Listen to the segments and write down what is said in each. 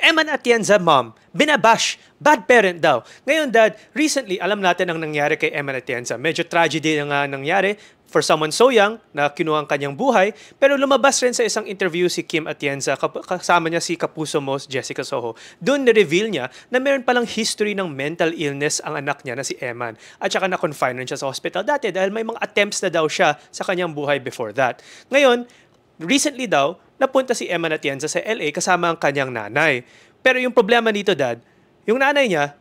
Eman Atienza, mom, binabash, bad parent daw. Ngayon, dad, recently, alam natin ang nangyari kay Eman Atienza. Medyo tragedy na nga nangyari for someone so young na kinuha ang kanyang buhay. Pero lumabas rin sa isang interview si Kim Atienza, kasama niya si Kapuso Mo, Jessica Soho. Doon na-reveal niya na meron palang history ng mental illness ang anak niya na si Eman. At saka na-confine rin siya sa hospital dati dahil may mga attempts na daw siya sa kanyang buhay before that. Ngayon, recently daw, napunta si Eman Atienza sa LA kasama ang kanyang nanay. Pero yung problema dito, dad, yung nanay niya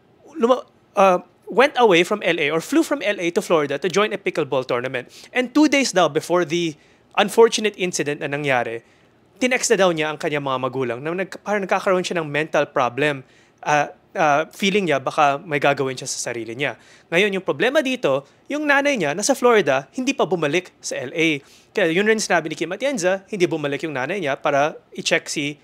went away from LA or flew from LA to Florida to join a pickleball tournament. And 2 days daw before the unfortunate incident na nangyari, tinext na daw niya ang kanyang mga magulang na parang nagkakaroon siya ng mental problem. Feeling niya baka may gagawin siya sa sarili niya. Ngayon, yung problema dito, yung nanay niya nasa Florida, hindi pa bumalik sa LA. Kaya yun rin sinabi ni Kim Atienza, hindi bumalik yung nanay niya para i-check si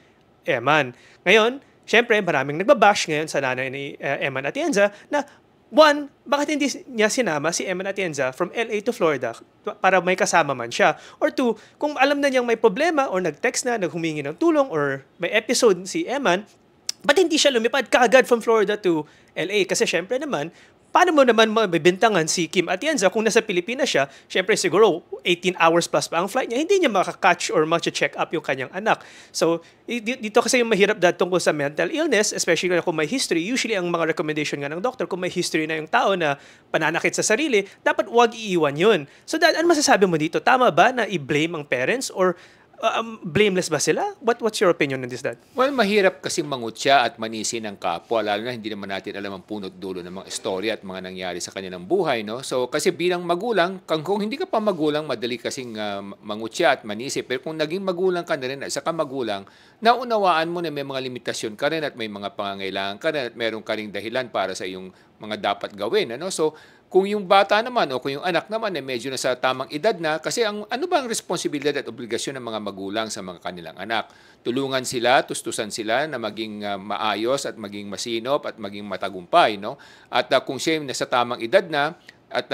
Eman. Ngayon, syempre, maraming nagbabash ngayon sa nanay ni Eman Atienza na, one, bakit hindi niya sinama si Eman Atienza from LA to Florida para may kasama man siya? Or two, kung alam na niyang may problema or nag-text na, naghumingi ng tulong or may episode si Eman, ba't hindi siya lumipad kaagad from Florida to LA? Kasi syempre naman, paano mo naman mabibintangan si Kim Atienza kung nasa Pilipinas siya? Syempre siguro 18 hours plus pa ang flight niya, hindi niya makaka-catch or check up yung kanyang anak. So, dito kasi yung mahirap dahil tungkol sa mental illness, especially kung may history. Usually, ang mga recommendation nga ng doctor, kung may history na yung tao na pananakit sa sarili, dapat huwag iiwan yun. So, dad, ano masasabi mo dito? Tama ba na i-blame ang parents or blameless ba sila? What's your opinion on this, dad? Well, mahirap kasi mangutya at manisi ng kapwa, lalo na hindi naman natin alam ang punot dulo ng mga istorya at mga nangyari sa kanilang buhay, no? So, kasi bilang magulang, kung hindi ka pa magulang, madali kasing mangutya at manisi. Pero kung naging magulang ka na rin at saka magulang, naunawaan mo na may mga limitasyon ka rin at may mga pangangailangan ka rin at meron ka ring dahilan para sa iyong mga dapat gawin, ano? So, kung yung bata naman o kung yung anak naman ay medyo nasa tamang edad na, kasi ano ba ang responsibilidad at obligasyon ng mga magulang sa mga kanilang anak? Tulungan sila, tustusan sila na maging maayos at maging masinop at maging matagumpay, no? At kung siya yung nasa tamang edad na, at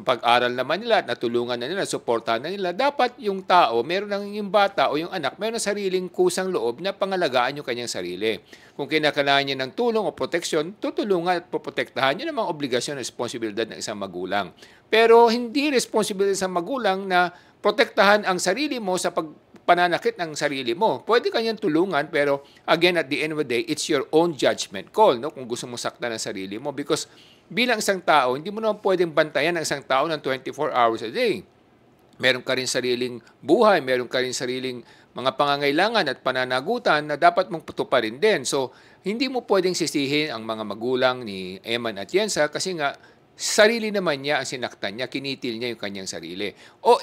pag-aral naman nila at natulungan na nila, suportahan na nila, dapat yung tao, meron ng yung bata o yung anak, meron ng sariling kusang loob na pangalagaan yung kanyang sarili. Kung kinakailangan niya ng tulong o proteksyon, tutulungan at poprotektahan niya ng mga obligasyon at responsibilidad ng isang magulang. Pero hindi responsibilidad sa magulang na protektahan ang sarili mo sa pananakit ng sarili mo. Pwede kanyang tulungan, pero again, at the end of the day, it's your own judgment call, no? Kung gusto mo saktan ang sarili mo. Because bilang isang tao, hindi mo naman pwedeng bantayan ang isang tao ng 24 hours a day. Meron ka rin sariling buhay, meron ka rin sariling mga pangangailangan at pananagutan na dapat mong tuparin din. So, hindi mo pwedeng sisihin ang mga magulang ni Eman Atienza kasi nga, sarili naman niya ang sinaktan niya, kinitil niya yung kanyang sarili. O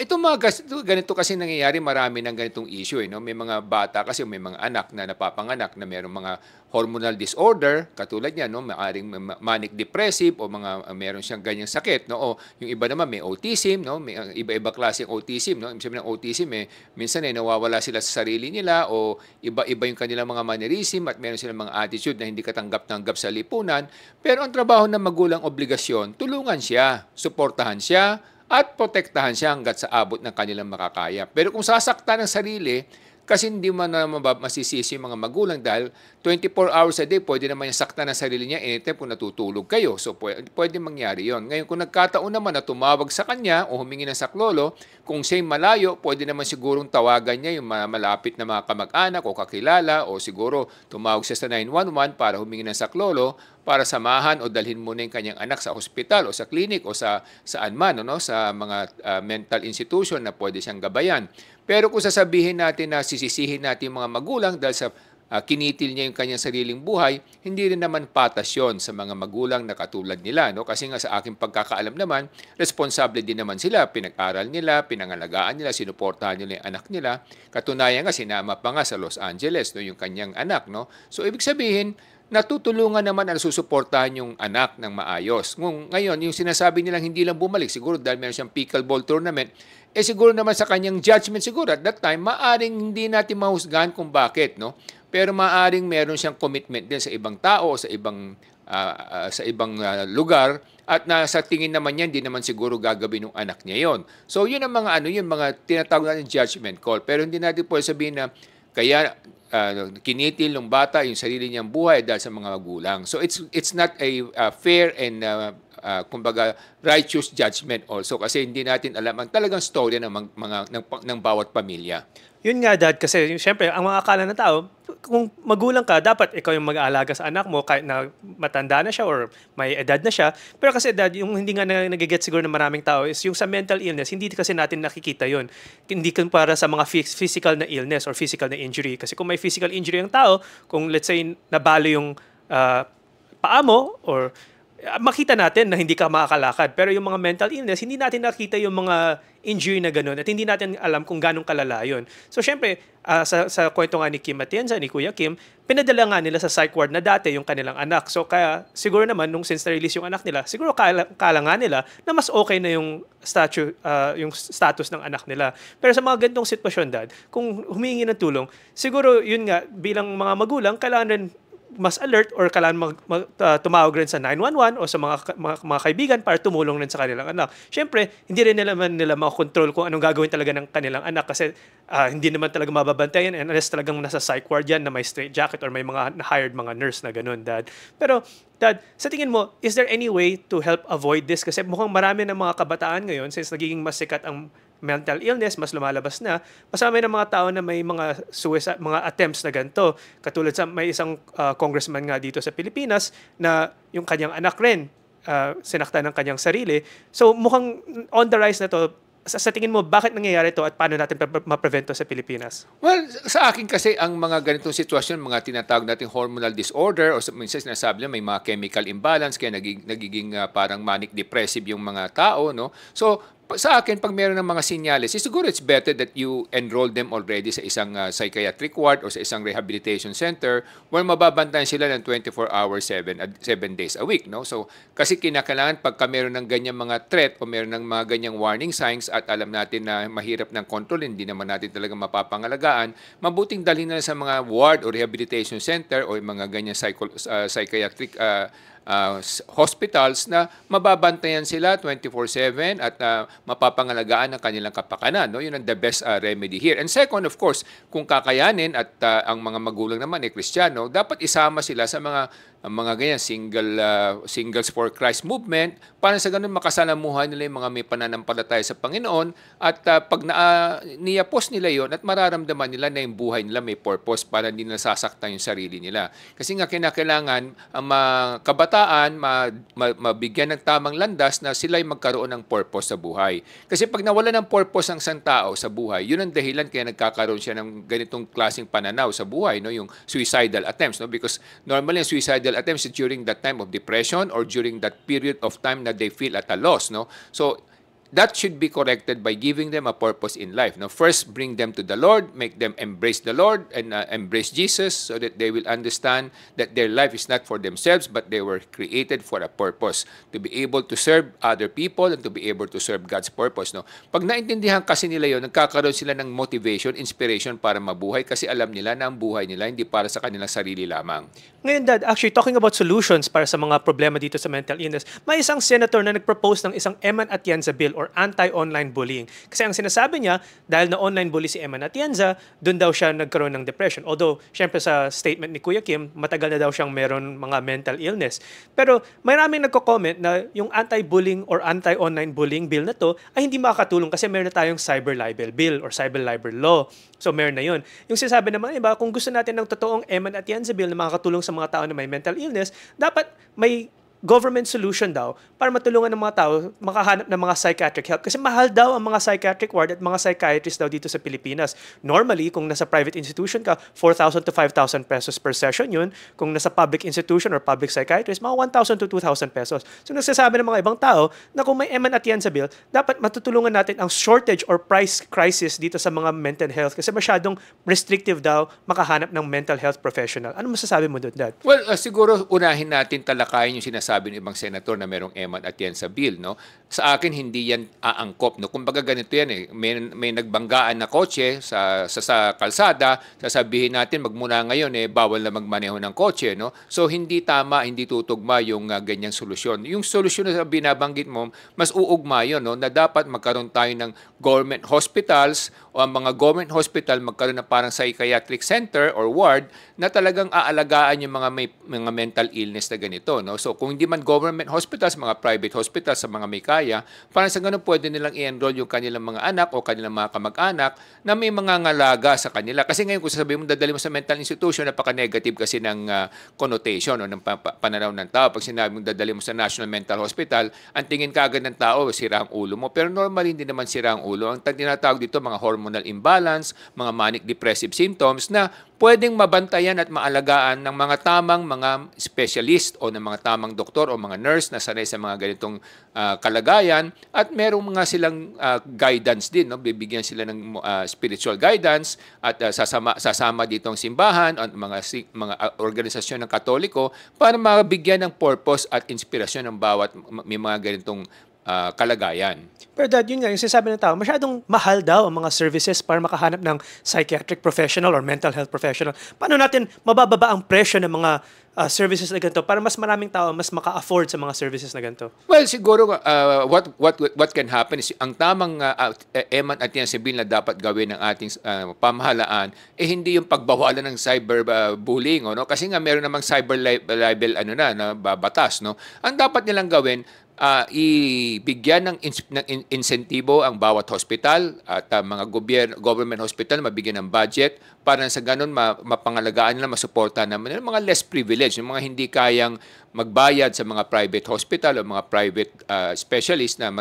ganito kasi nangyayari, marami ng ganitong issue. No? May mga bata kasi, may mga anak na napapanganak na mayroong mga hormonal disorder, katulad niya, no? Maaring manic depressive o meron siyang ganyang sakit. No? O yung iba naman may autism, no? May iba-iba klaseng autism. No? Ibig sabihin ng autism, minsan nawawala sila sa sarili nila o iba-iba yung kanilang mga mannerism at meron silang mga attitude na hindi katanggap-tanggap sa lipunan. Pero ang trabaho ng magulang obligasyon, tulungan siya, suportahan siya, at protektahan siya hanggat sa abot ng kanilang makakaya. Pero kung sasaktan ng sarili, kasi hindi man na masisisi yung mga magulang dahil 24 hours a day, pwede naman yung sakta ng sarili niya anytime kung natutulog kayo. So, pwede mangyari yon. Ngayon, kung nagkataon naman na tumawag sa kanya o humingi ng saklolo, kung siya'y malayo, pwede naman sigurong tawagan niya yung malapit na mga kamag-anak o kakilala o siguro tumawag siya sa 911 para humingi ng saklolo para samahan o dalhin muna yung kanyang anak sa ospital o sa klinik o saan man, no? Sa mga mental institution na pwede siyang gabayan. Pero kung sasabihin natin na sisisihin natin yung mga magulang dahil sa kinitil niya yung kanyang sariling buhay, hindi rin naman patas yun sa mga magulang na katulad nila. No? Kasi nga sa aking pagkakaalam naman, responsable din naman sila. Pinag-aral nila, pinangalagaan nila, sinuportahan nila yung anak nila. Katunayan nga, sinama pa nga sa Los Angeles, no? Yung kanyang anak. No? So, ibig sabihin, natutulungan naman at susuportahan yung anak ng maayos. Ngayon, yung sinasabi nilang hindi lang bumalik, siguro dahil meron siyang pickleball tournament, siguro naman sa kanyang judgment siguro at that time, maaring hindi natin mahusgahan kung bakit, no? Pero maaring meron siyang commitment din sa ibang tao, sa ibang lugar at sa tingin naman niya, hindi naman siguro gagawin ng anak niya yon. So, yun ang mga tinatawag natin judgment call. Pero hindi natin pwede sabihin na Kaya kinitil ng bata yung sarili niyang buhay dahil sa mga magulang. So it's not a fair and kumbaga righteous judgment also kasi hindi natin alam ang talagang story ng bawat pamilya. Yun nga, Dad, kasi siyempre, ang mga akala ng tao, kung magulang ka, dapat ikaw yung mag-aalaga sa anak mo kahit na matanda na siya or may edad na siya. Pero kasi, Dad, yung hindi nga nagigets siguro ng maraming tao is yung sa mental illness, hindi kasi natin nakikita yun. Hindi para sa mga physical na illness or physical na injury. Kasi kung may physical injury ang tao, kung let's say nabalo yung paa mo or makita natin na hindi ka makakalakad. Pero yung mga mental illness, hindi natin nakita yung mga injury na gano'n at hindi natin alam kung ganong kalala yun. So, syempre, sa kwento nga ni Kim Atienza, ni Kuya Kim, pinadala nga nila sa psych ward na dati yung kanilang anak. So, kaya siguro naman, nung since na-release yung anak nila, siguro kala nga nila na mas okay na yung status ng anak nila. Pero sa mga ganitong sitwasyon, Dad, kung humingi ng tulong, siguro yun nga, bilang mga magulang, kailangan rin mas alert or kailangan tumawag rin sa 911 o sa mga kaibigan para tumulong rin sa kanilang anak. Siyempre, hindi rin nila makakontrol kung anong gagawin talaga ng kanilang anak kasi hindi naman talaga mababantayan unless talagang nasa psych ward yan na may straight jacket or may mga hired mga nurse na ganun, Dad. Pero, Dad, sa tingin mo, is there any way to help avoid this? Kasi mukhang marami ng mga kabataan ngayon since nagiging mas sikat ang mental illness, mas lumalabas na, masama ng mga tao na may mga suicide, mga attempts na ganito. Katulad sa may isang congressman nga dito sa Pilipinas na yung kanyang anak rin, sinaktan ng kanyang sarili. So mukhang on the rise na to. Sa tingin mo, bakit nangyayari to at paano natin ma-prevent to sa Pilipinas? Well, sa akin kasi ang mga ganitong sitwasyon, mga tinatawag nating hormonal disorder o minsan sinasabi na may mga chemical imbalance kaya nagiging parang manic depressive yung mga tao, no? So, sa akin, pag meron ng mga senyales, siguro it's better that you enroll them already sa isang psychiatric ward o sa isang rehabilitation center where mababantayan sila ng 24 hours, 7 days a week. No? So, kasi kinakailangan pagka meron ng ganyang mga threat o meron ng mga ganyang warning signs at alam natin na mahirap ng control, hindi naman natin talaga mapapangalagaan, mabuting dalhin na sa mga ward o rehabilitation center o mga ganyang psychiatric hospitals na mababantayan sila 24/7 at mapapangalagaan ang kanilang kapakanan. No? Yun ang the best remedy here. And second, of course, kung kakayanin at ang mga magulang naman ay Kristiyano, dapat isama sila sa mga ganyan singles for Christ movement para sa ganun makasalamuhan nila yung mga may pananampalataya sa Panginoon at pag niyapos nila yon at mararamdaman nila na yung buhay nila may purpose para hindi nila sasaktan yung sarili nila. Kasi nga kinakailangan ang mga kabataan mabigyan ng tamang landas na sila ay magkaroon ng purpose sa buhay. Kasi pag nawala ng purpose ang isang tao sa buhay, yun ang dahilan kaya nagkakaroon siya ng ganitong klaseng pananaw sa buhay, no? Yung suicidal attempts. No? Because normally, suicidal attempts during that time of depression or during that period of time that they feel at a loss. No? So, that should be corrected by giving them a purpose in life. Now, first, bring them to the Lord, make them embrace the Lord and embrace Jesus so that they will understand that their life is not for themselves but they were created for a purpose, to be able to serve other people and to be able to serve God's purpose. No? Pag naintindihan kasi nila yun, nagkakaroon sila ng motivation, inspiration para mabuhay kasi alam nila na ang buhay nila hindi para sa kanilang sarili lamang. Ngayon, Dad, actually talking about solutions para sa mga problema dito sa mental illness, may isang senator na nag-propose ng isang Eman Atienza bill or anti-online bullying. Kasi ang sinasabi niya, dahil na online bully si Eman Atienza, doon daw siya nagkaroon ng depression. Although, syempre sa statement ni Kuya Kim, matagal na daw siyang meron mga mental illness. Pero maraming nagko-comment na yung anti-bullying or anti-online bullying bill na to ay hindi makakatulong kasi meron na tayong cyber libel bill or cyber libel law. So meron na yun. Yung sinasabi naman iba, kung gusto natin ng totoong Eman Atienza bill na makakatulong sa mga tao na may mental illness, dapat may government solution daw para matulungan ng mga tao makahanap ng mga psychiatric help. Kasi mahal daw ang mga psychiatric ward at mga psychiatrists daw dito sa Pilipinas. Normally, kung nasa private institution ka, 4,000 to 5,000 pesos per session yun. Kung nasa public institution or public psychiatrist, mga 1,000 to 2,000 pesos. So nagsasabi ng mga ibang tao na kung may Eman Atienza bill, dapat matutulungan natin ang shortage or price crisis dito sa mga mental health kasi masyadong restrictive daw makahanap ng mental health professional. Ano masasabi mo doon, Dad? Well, siguro unahin natin talakayin yung sinasabi ng ibang senator na merong Eman Atienza bill, no? Sa akin hindi yan aangkop, no? Kumbaga ganito yan eh. May nagbanggaan na kotse sa kalsada, sasabihin natin magmula ngayon eh bawal na magmaneho ng kotse, no? So hindi tama, hindi tutugma yung ganyang solusyon. Yung solusyon na binabanggit mo, mas uugma yun, no? Na dapat magkaroon tayo ng government hospitals o ang mga government hospital magkaroon ng parang psychiatric center or ward na talagang aalagaan yung mga mental illness na ganito. No? So kung hindi man government hospitals, mga private hospitals sa mga may kaya, parang sa ganun pwede nilang i-enroll yung kanilang mga anak o kanilang mga kamag-anak na may mga ngalaga sa kanila. Kasi ngayon kung sasabihin mo dadali mo sa mental institution, napaka-negative kasi ng connotation o ng pananaw ng tao. Pag sinabi mo dadali mo sa National Mental Hospital, ang tingin kaagad ng tao, sira ang ulo mo. Pero normally hindi naman sira ang ulo. Ang tinatawag dito mga hormonal imbalance, mga manic depressive symptoms na pwedeng mabantayan at maalagaan ng mga tamang mga specialist o ng mga tamang doktor o mga nurse na sanay sa mga ganitong kalagayan at merong mga silang guidance din, no? Bibigyan sila ng spiritual guidance at sasama dito ang simbahan at mga organisasyon ng Katoliko para mabigyan ng purpose at inspirasyon ng bawat may mga ganitong kalagayan. Pero Dad, yun nga, yung sinasabi ng tao, masyadong mahal daw ang mga services para makahanap ng psychiatric professional or mental health professional. Paano natin mabababa ang presyo ng mga services na ganito para mas maraming tao mas maka-afford sa mga services na ganito? Well, siguro what can happen is ang tamang eman at yan sibil na dapat gawin ng ating pamahalaan hindi yung pagbawalan ng cyberbullying, no? Kasi nga meron namang cyber libel na batas, no? Ang dapat nilang gawin ibigyan ng insentibo ang bawat hospital at mga government hospital mabigyan ng budget para sa ganun mapangalagaan nila, masuporta naman ng mga less privileged, yung mga hindi kayang magbayad sa mga private hospital o mga private specialist na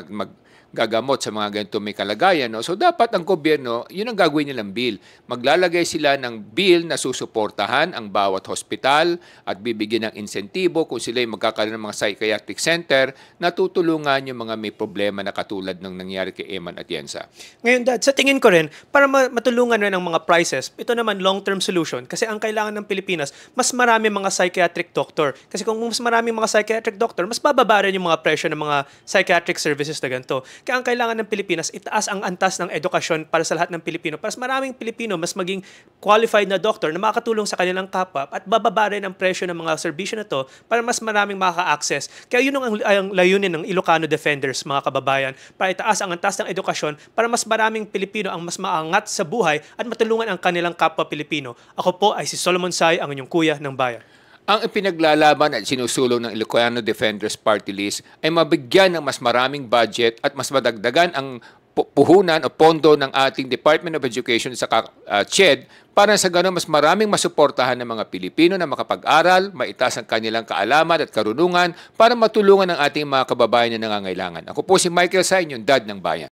gagamot sa mga ganito may kalagayan. No? So dapat ang gobyerno, yun ang gagawin nilang bill. Maglalagay sila ng bill na susuportahan ang bawat hospital at bibigyan ng insentibo kung sila magkakaroon ng mga psychiatric center na tutulungan yung mga may problema na katulad ng nangyari kay Eman Atienza. Ngayon, Dad, sa tingin ko rin, para matulungan na ng mga prices, ito naman long-term solution kasi ang kailangan ng Pilipinas, mas marami mga psychiatric doctor. Kasi kung mas maraming mga psychiatric doctor, mas bababa rin yung mga presyo ng mga psychiatric services na ganito. Kaya ang kailangan ng Pilipinas, itaas ang antas ng edukasyon para sa lahat ng Pilipino. Para mas maraming Pilipino, mas maging qualified na doctor na makakatulong sa kanilang kapwa at bababa rin ang presyo ng mga serbisyo na to para mas maraming makaka-access. Kaya yun ang layunin ng Ilocano Defenders, mga kababayan, para itaas ang antas ng edukasyon para mas maraming Pilipino ang mas maangat sa buhay at matulungan ang kanilang kapwa Pilipino. Ako po ay si Solomon Sai, ang inyong kuya ng bayan. Ang ipinaglalaban at sinusulong ng Ilocano Defenders Party List ay mabigyan ng mas maraming budget at mas madagdagan ang puhunan o pondo ng ating Department of Education sa CHED para sa gano'n mas maraming masuportahan ng mga Pilipino na makapag-aral, maitaas ang kanilang kaalaman at karunungan para matulungan ang ating mga kababayan na nangangailangan. Ako po si Michael Sai, yung dad ng bayan.